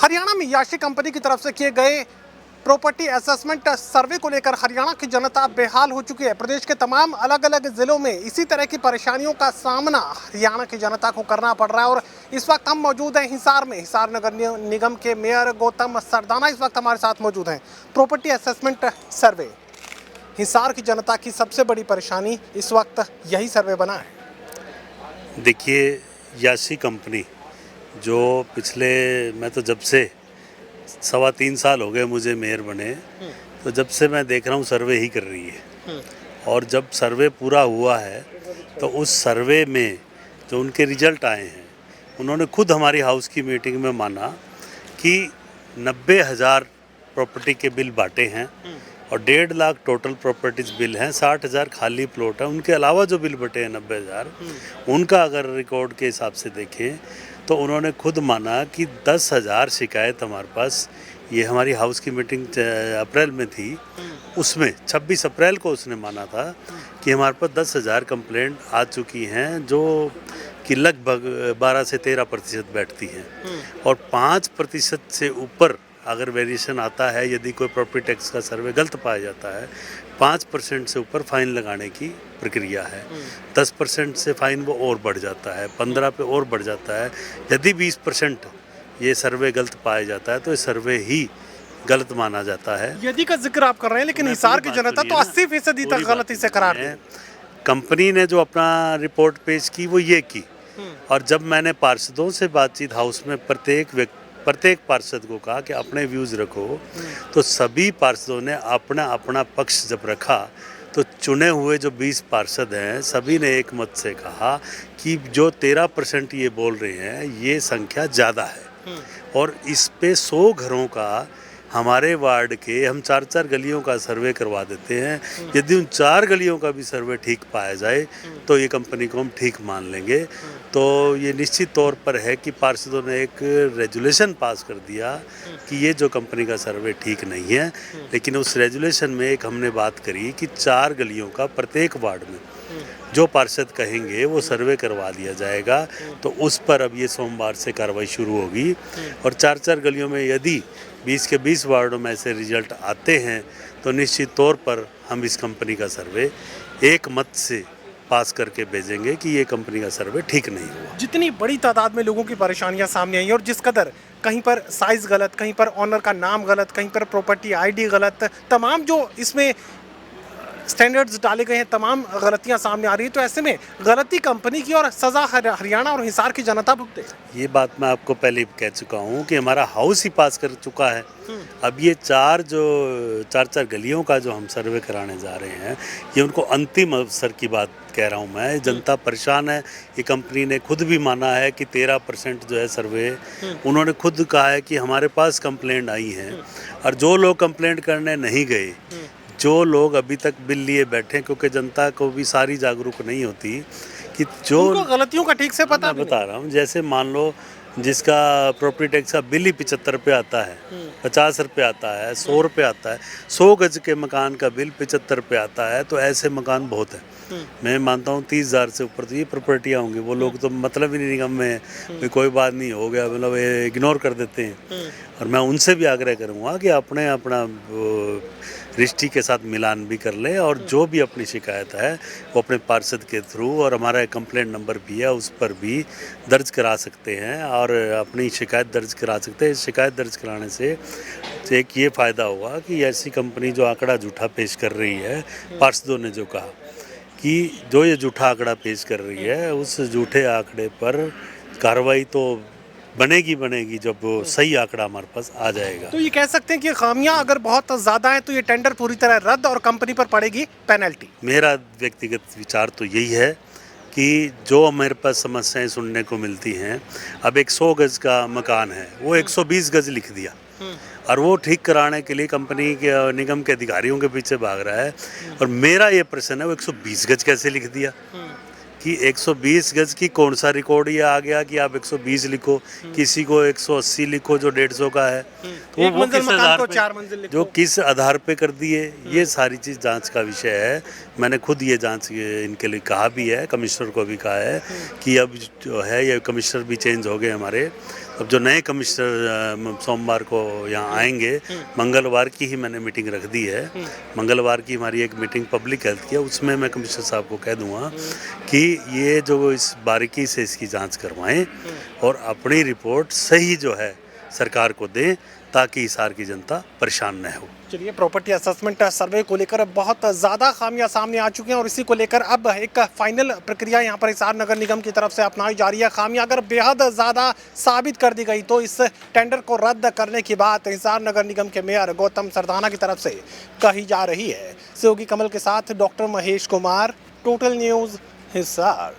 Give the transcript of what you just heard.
हरियाणा में याशी कंपनी की तरफ से किए गए प्रॉपर्टी असेसमेंट सर्वे को लेकर हरियाणा की जनता बेहाल हो चुकी है। प्रदेश के तमाम अलग अलग जिलों में इसी तरह की परेशानियों का सामना हरियाणा की जनता को करना पड़ रहा है। और इस वक्त हम मौजूद हैं हिसार में। हिसार नगर निगम के मेयर गौतम सरदाना इस वक्त हमारे साथ मौजूद हैं। प्रॉपर्टी असेसमेंट सर्वे, हिसार की जनता की सबसे बड़ी परेशानी इस वक्त यही सर्वे बना है। देखिए, याशी कंपनी जो मैं तो जब से 3.25 साल हो गए मुझे मेयर बने, तो जब से मैं देख रहा हूँ सर्वे ही कर रही है। और जब सर्वे पूरा हुआ है तो उस सर्वे में जो उनके रिजल्ट आए हैं, उन्होंने खुद हमारी हाउस की मीटिंग में माना कि 90,000 प्रॉपर्टी के बिल बांटे हैं और 1.5 लाख टोटल प्रॉपर्टीज बिल हैं, 60,000 खाली प्लॉट है। उनके अलावा जो बिल बटे हैं 90,000, उनका अगर रिकॉर्ड के हिसाब से देखें तो उन्होंने खुद माना कि 10,000 शिकायत हमारे पास, ये हमारी हाउस की मीटिंग अप्रैल में थी, उसमें 26 अप्रैल को उसने माना था कि हमारे पास 10,000 कंप्लेंट आ चुकी हैं, जो कि लगभग 12 से 13% बैठती हैं। और 5% से ऊपर अगर वेरिएशन आता है, यदि कोई प्रॉपर्टी टैक्स का सर्वे गलत पाया जाता है, 5% से ऊपर फाइन लगाने की प्रक्रिया है। 10% से फाइन वो और बढ़ जाता है, 15 पे और बढ़ जाता है। यदि 20% ये सर्वे गलत पाया जाता है तो ये सर्वे ही गलत माना जाता है। यदि का जिक्र आप कर रहे हैं, लेकिन हिसार की जनता तो 80% तक गलती से करार दी। कंपनी ने जो अपना रिपोर्ट पेश की वो ये की, और जब मैंने पार्षदों से बातचीत हाउस में प्रत्येक पार्षद को कहा कि अपने व्यूज़ रखो, तो सभी पार्षदों ने अपना अपना पक्ष जब रखा तो चुने हुए जो 20 पार्षद हैं, सभी ने एक मत से कहा कि जो 13% ये बोल रहे हैं, ये संख्या ज़्यादा है। और इस पे 100 घरों का हमारे वार्ड के हम 4-4 गलियों का सर्वे करवा देते हैं। यदि उन 4 गलियों का भी सर्वे ठीक पाया जाए तो ये कंपनी को हम ठीक मान लेंगे। तो ये निश्चित तौर पर है कि पार्षदों ने एक रेजुलेशन पास कर दिया कि ये जो कंपनी का सर्वे ठीक नहीं है, लेकिन उस रेजुलेशन में एक हमने बात करी कि 4 गलियों का प्रत्येक वार्ड में जो पार्षद कहेंगे वो सर्वे करवा दिया जाएगा। तो उस पर अब ये सोमवार से कार्रवाई शुरू होगी। और 4-4 गलियों में यदि 20 के 20 वार्डों में ऐसे रिजल्ट आते हैं तो निश्चित तौर पर हम इस कंपनी का सर्वे एक मत से पास करके भेजेंगे कि ये कंपनी का सर्वे ठीक नहीं हुआ। जितनी बड़ी तादाद में लोगों की परेशानियां सामने आई और जिस कदर कहीं पर साइज गलत, कहीं पर ऑनर का नाम गलत, कहीं पर प्रॉपर्टी आईडी गलत, तमाम जो इसमें स्टैंडर्ड्स डाले गए हैं, तमाम गलतियां सामने आ रही है, तो ऐसे में गलती कंपनी की और सजा हरियाणा और हिसार की जनता भुगते। ये बात मैं आपको पहले कह चुका हूँ कि हमारा हाउस ही पास कर चुका है। अब ये 4 गलियों का जो हम सर्वे कराने जा रहे हैं, ये उनको अंतिम अवसर की बात कह रहा हूँ मैं। जनता परेशान है। ये कंपनी ने खुद भी माना है कि 13% जो है सर्वे, उन्होंने खुद कहा है कि हमारे पास कंप्लेंट आई है। और जो लोग कंप्लेंट करने नहीं गए, जो लोग अभी तक बिल लिए बैठे, क्योंकि जनता को भी सारी जागरूक नहीं होती कि जो गलतियों का ठीक से पता मैं बता रहा हूँ। जैसे मान लो जिसका प्रॉपर्टी टैक्स का बिल ही 75 रुपये आता है, 50 रुपये आता है, 100 रुपये आता है, 100 गज के मकान का बिल 75 रुपये आता है, तो ऐसे मकान बहुत है। मैं मानता हूँ 30,000 से ऊपर तो ये प्रॉपर्टियाँ होंगी। वो लोग तो मतलब ही नहीं निगम में कोई बात नहीं हो गया, मतलब ये इग्नोर कर देते हैं। और मैं उनसे भी आग्रह करूँगा कि अपना रिश्ती के साथ मिलान भी कर ले, और जो भी अपनी शिकायत है वो अपने पार्षद के थ्रू, और हमारा कंप्लेंट नंबर भी है, उस पर भी दर्ज करा सकते हैं और अपनी शिकायत दर्ज करा सकते हैं। शिकायत दर्ज कराने से एक ये फ़ायदा होगा कि ऐसी कंपनी जो आंकड़ा झूठा पेश कर रही है, पार्षदों ने जो कहा कि जो ये झूठा आंकड़ा पेश कर रही है, उस झूठे आंकड़े पर कार्रवाई तो बनेगी जब सही आंकड़ा हमारे पास आ जाएगा। तो ये कह सकते हैं कि खामियां अगर बहुत ज़्यादा है तो ये टेंडर पूरी तरह रद्द और कंपनी पर पड़ेगी पेनल्टी। मेरा व्यक्तिगत विचार तो यही है कि जो मेरे पास समस्याएं सुनने को मिलती हैं, अब एक 100 गज का मकान है, वो 120 गज लिख दिया, और वो ठीक कराने के लिए कंपनी के निगम के अधिकारियों के पीछे भाग रहा है। और मेरा ये प्रश्न है, वो 120 गज कैसे लिख दिया? कि 120 गज की कौन सा रिकॉर्ड ये आ गया कि आप 120 लिखो, किसी को 180 लिखो जो 150 का है, तो वो किस आधार पे, जो किस आधार पे कर दिए, ये सारी चीज़ जांच का विषय है। मैंने खुद ये जांच इनके लिए कहा भी है, कमिश्नर को भी कहा है कि अब जो है ये कमिश्नर भी चेंज हो गए हमारे, अब जो नए कमिश्नर सोमवार को यहाँ आएंगे, मंगलवार की ही मैंने मीटिंग रख दी है। मंगलवार की हमारी एक मीटिंग पब्लिक हेल्थ की है, उसमें मैं कमिश्नर साहब को कह दूंगा कि ये जो इस बारीकी से इसकी जांच करवाएं और अपनी रिपोर्ट सही जो है सरकार को दें, ताकि हिसार की जनता परेशान न हो। चलिए, प्रॉपर्टी असेसमेंट सर्वे को लेकर बहुत ज़्यादा खामियां सामने आ चुकी हैं और इसी को लेकर अब एक फाइनल प्रक्रिया यहाँ पर हिसार नगर निगम की तरफ से अपनाई जा रही है। खामियां अगर बेहद ज़्यादा साबित कर दी गई तो इस टेंडर को रद्द करने की बात हिसार नगर निगम के मेयर गौतम सरदाना की तरफ से कही जा रही है। सहयोगी कमल के साथ doctor Mahesh Kumar, total news, Hisar.